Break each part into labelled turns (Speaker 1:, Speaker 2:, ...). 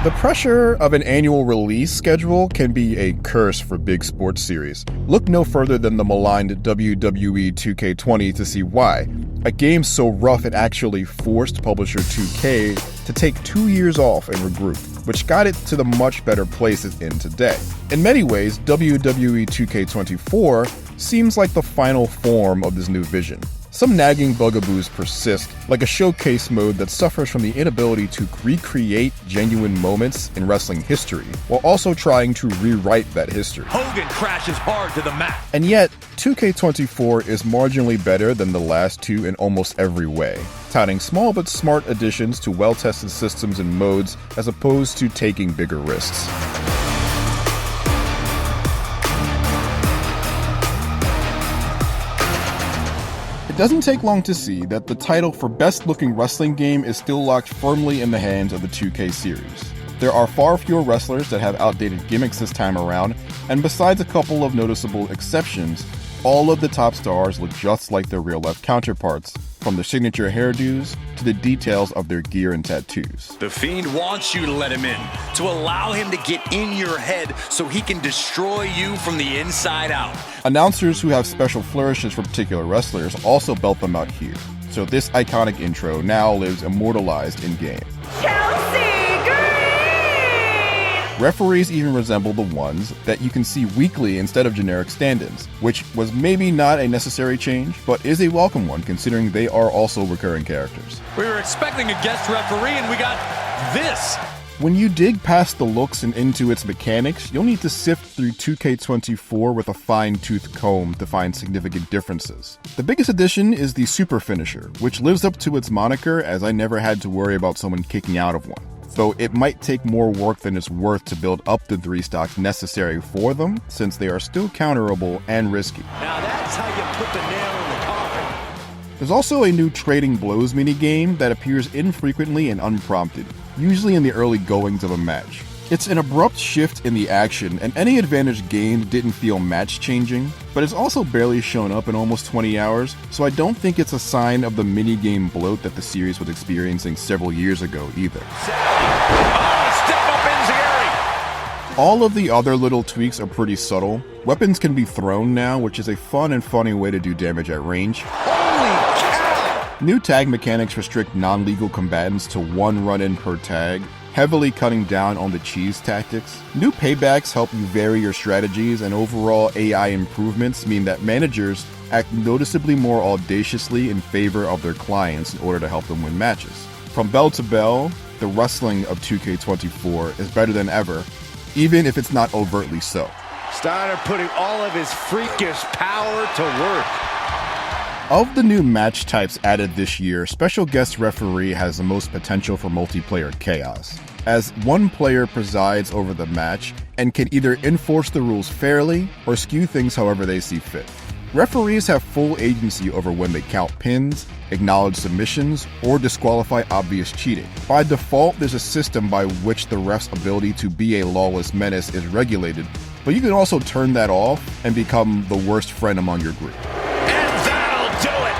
Speaker 1: The pressure of an annual release schedule can be a curse for big sports series. Look no further than the maligned WWE 2K20 to see why. A game so rough it actually forced publisher 2K to take 2 years off and regroup, which got it to the much better place it's in today. In many ways, WWE 2K24 seems like the final form of this new vision. Some nagging bugaboos persist, like a showcase mode that suffers from the inability to recreate genuine moments in wrestling history, while also trying to rewrite that history.
Speaker 2: Hogan crashes hard to the mat.
Speaker 1: And yet, 2K24 is marginally better than the last two in almost every way, touting small but smart additions to well-tested systems and modes as opposed to taking bigger risks. It doesn't take long to see that the title for best looking wrestling game is still locked firmly in the hands of the 2K series. There are far fewer wrestlers that have outdated gimmicks this time around, and besides a couple of noticeable exceptions, all of the top stars look just like their real-life counterparts, from their signature hairdos to the details of their gear and tattoos.
Speaker 2: The Fiend wants you to let him in, to allow him to get in your head so he can destroy you from the inside out.
Speaker 1: Announcers who have special flourishes for particular wrestlers also belt them out here, so this iconic intro now lives immortalized in-game. Referees even resemble the ones that you can see weekly instead of generic stand-ins, which was maybe not a necessary change, but is a welcome one considering they are also recurring characters.
Speaker 2: We were expecting a guest referee and we got this.
Speaker 1: When you dig past the looks and into its mechanics, you'll need to sift through 2K24 with a fine-tooth comb to find significant differences. The biggest addition is the Super Finisher, which lives up to its moniker as I never had to worry about someone kicking out of one. Though it might take more work than it's worth to build up the 3 stocks necessary for them, since they are still counterable and risky.
Speaker 2: Now that's how you put the nail in the coffin.
Speaker 1: There's also a new Trading Blows minigame that appears infrequently and unprompted, usually in the early goings of a match. It's an abrupt shift in the action, and any advantage gained didn't feel match-changing, but it's also barely shown up in almost 20 hours, so I don't think it's a sign of the minigame bloat that the series was experiencing several years ago either.
Speaker 2: Step up Enziguri.
Speaker 1: All of the other little tweaks are pretty subtle. Weapons can be thrown now, which is a fun and funny way to do damage at range.
Speaker 2: Holy cow!
Speaker 1: New tag mechanics restrict non-legal combatants to 1 run-in per tag, heavily cutting down on the cheese tactics. New paybacks help you vary your strategies, and overall AI improvements mean that managers act noticeably more audaciously in favor of their clients in order to help them win matches. From bell to bell, the wrestling of 2K24 is better than ever, even if it's not overtly so.
Speaker 2: Steiner putting all of his freakish power to work.
Speaker 1: Of the new match types added this year, Special Guest Referee has the most potential for multiplayer chaos, as one player presides over the match and can either enforce the rules fairly or skew things however they see fit. Referees have full agency over when they count pins, acknowledge submissions, or disqualify obvious cheating. By default, there's a system by which the ref's ability to be a lawless menace is regulated, but you can also turn that off and become the worst friend among your group.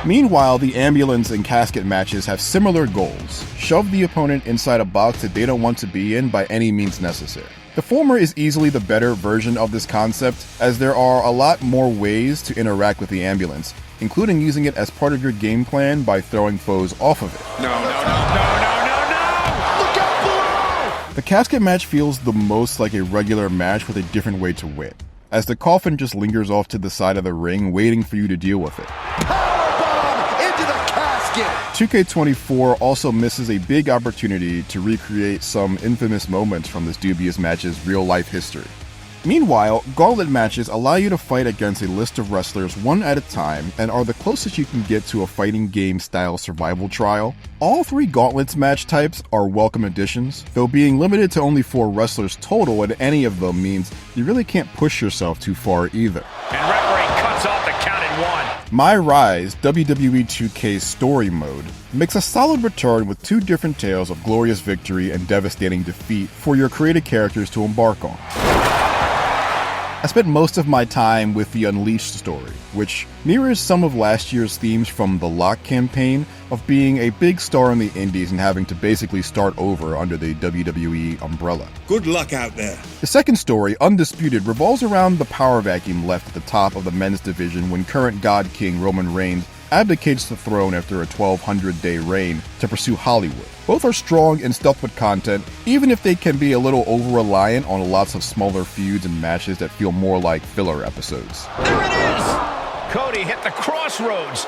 Speaker 1: Meanwhile, the ambulance and casket matches have similar goals. Shove the opponent inside a box that they don't want to be in by any means necessary. The former is easily the better version of this concept, as there are a lot more ways to interact with the ambulance, including using it as part of your game plan by throwing foes off of it.
Speaker 2: No. Look out below!
Speaker 1: The casket match feels the most like a regular match with a different way to win, as the coffin just lingers off to the side of the ring waiting for you to deal with it. 2K24 also misses a big opportunity to recreate some infamous moments from this dubious match's real-life history. Meanwhile, gauntlet matches allow you to fight against a list of wrestlers one at a time and are the closest you can get to a fighting game-style survival trial. All 3 gauntlets match types are welcome additions, though being limited to only 4 wrestlers total at any of them means you really can't push yourself too far either.
Speaker 2: And referee cuts off the count in 1.
Speaker 1: MyRise, WWE 2K's story mode, makes a solid return with 2 different tales of glorious victory and devastating defeat for your created characters to embark on. I spent most of my time with the Unleashed story, which mirrors some of last year's themes from the Lock campaign of being a big star in the indies and having to basically start over under the WWE umbrella.
Speaker 3: Good luck out there.
Speaker 1: The second story, Undisputed, revolves around the power vacuum left at the top of the men's division when current God King Roman Reigns abdicates the throne after a 1,200-day reign to pursue Hollywood. Both are strong in stealth with content, even if they can be a little over-reliant on lots of smaller feuds and matches that feel more like filler episodes.
Speaker 4: There it is! Cody hit the crossroads.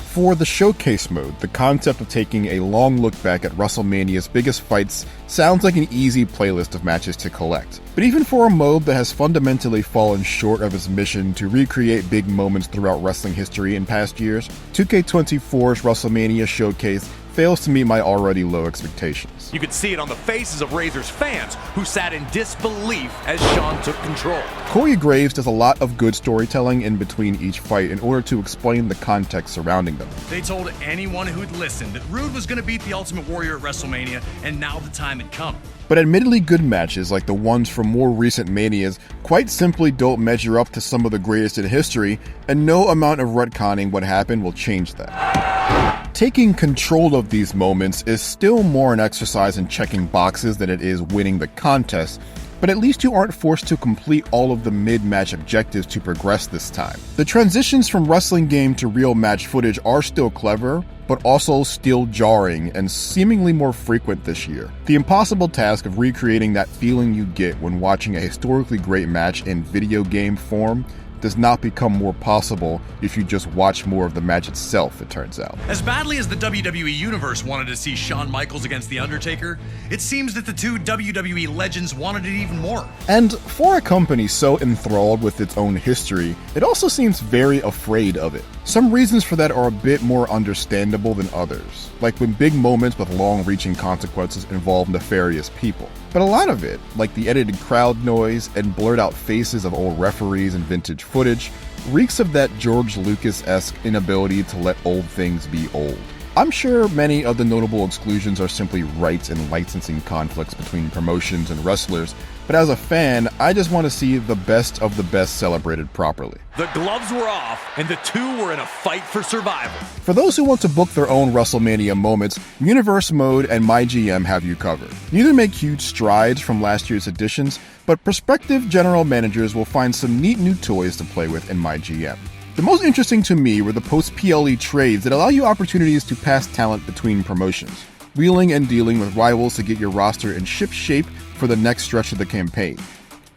Speaker 1: For the Showcase mode, the concept of taking a long look back at WrestleMania's biggest fights sounds like an easy playlist of matches to collect. But even for a mode that has fundamentally fallen short of its mission to recreate big moments throughout wrestling history in past years, 2K24's WrestleMania Showcase fails to meet my already low expectations.
Speaker 5: You could see it on the faces of Razor's fans, who sat in disbelief as Shawn took control.
Speaker 1: Corey Graves does a lot of good storytelling in between each fight in order to explain the context surrounding them.
Speaker 6: They told anyone who'd listened that Rude was going to beat the Ultimate Warrior at WrestleMania, and now the time had come.
Speaker 1: But admittedly good matches like the ones from more recent Manias quite simply don't measure up to some of the greatest in history, and no amount of retconning what happened will change that. Taking control of these moments is still more an exercise in checking boxes than it is winning the contest, but at least you aren't forced to complete all of the mid-match objectives to progress this time. The transitions from wrestling game to real match footage are still clever, but also still jarring and seemingly more frequent this year. The impossible task of recreating that feeling you get when watching a historically great match in video game form does not become more possible if you just watch more of the match itself, it turns out.
Speaker 6: As badly as the WWE Universe wanted to see Shawn Michaels against The Undertaker, it seems that the two WWE legends wanted it even more.
Speaker 1: And for a company so enthralled with its own history, it also seems very afraid of it. Some reasons for that are a bit more understandable than others, like when big moments with long-reaching consequences involve nefarious people. But a lot of it, like the edited crowd noise and blurred-out faces of old referees and vintage footage, reeks of that George Lucas-esque inability to let old things be old. I'm sure many of the notable exclusions are simply rights and licensing conflicts between promotions and wrestlers, but as a fan, I just want to see the best of the best celebrated properly.
Speaker 5: The gloves were off, and the two were in a fight for survival.
Speaker 1: For those who want to book their own WrestleMania moments, Universe Mode and MyGM have you covered. Neither make huge strides from last year's editions, but prospective general managers will find some neat new toys to play with in MyGM. The most interesting to me were the post-PLE trades that allow you opportunities to pass talent between promotions, wheeling and dealing with rivals to get your roster in ship shape for the next stretch of the campaign.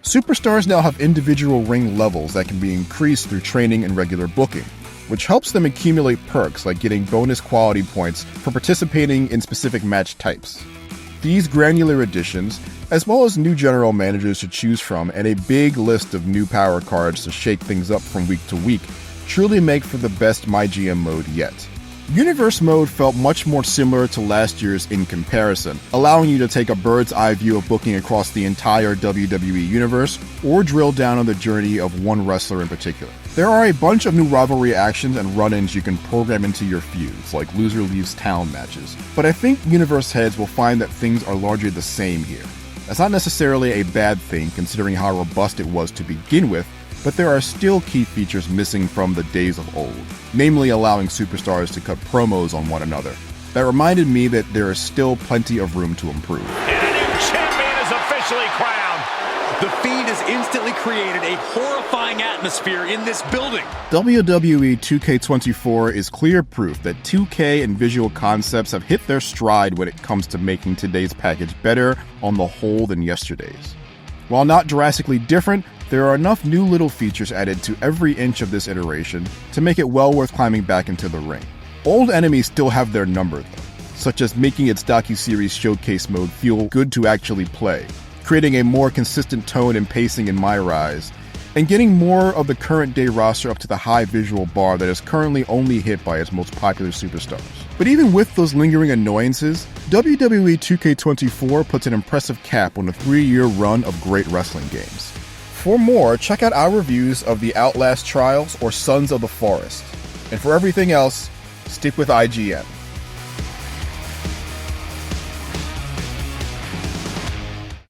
Speaker 1: Superstars now have individual ring levels that can be increased through training and regular booking, which helps them accumulate perks like getting bonus quality points for participating in specific match types. These granular additions, as well as new general managers to choose from and a big list of new power cards to shake things up from week to week, truly make for the best MyGM mode yet. Universe Mode felt much more similar to last year's in comparison, allowing you to take a bird's eye view of booking across the entire WWE universe, or drill down on the journey of one wrestler in particular. There are a bunch of new rivalry actions and run-ins you can program into your feuds, like loser leaves town matches, but I think Universe heads will find that things are largely the same here. That's not necessarily a bad thing considering how robust it was to begin with, but there are still key features missing from the days of old, namely allowing superstars to cut promos on one another. That reminded me that there is still plenty of room to improve.
Speaker 4: And a new champion is officially crowned.
Speaker 5: The Fiend has instantly created a horrifying atmosphere in this building.
Speaker 1: WWE 2K24 is clear proof that 2K and visual concepts have hit their stride when it comes to making today's package better on the whole than yesterday's. While not drastically different, there are enough new little features added to every inch of this iteration to make it well worth climbing back into the ring. Old enemies still have their number though, such as making its docuseries showcase mode feel good to actually play, creating a more consistent tone and pacing in MyRise, and getting more of the current day roster up to the high visual bar that is currently only hit by its most popular superstars. But even with those lingering annoyances, WWE 2K24 puts an impressive cap on a 3-year run of great wrestling games. For more, check out our reviews of the Outlast Trials or Sons of the Forest. And for everything else, stick with IGN.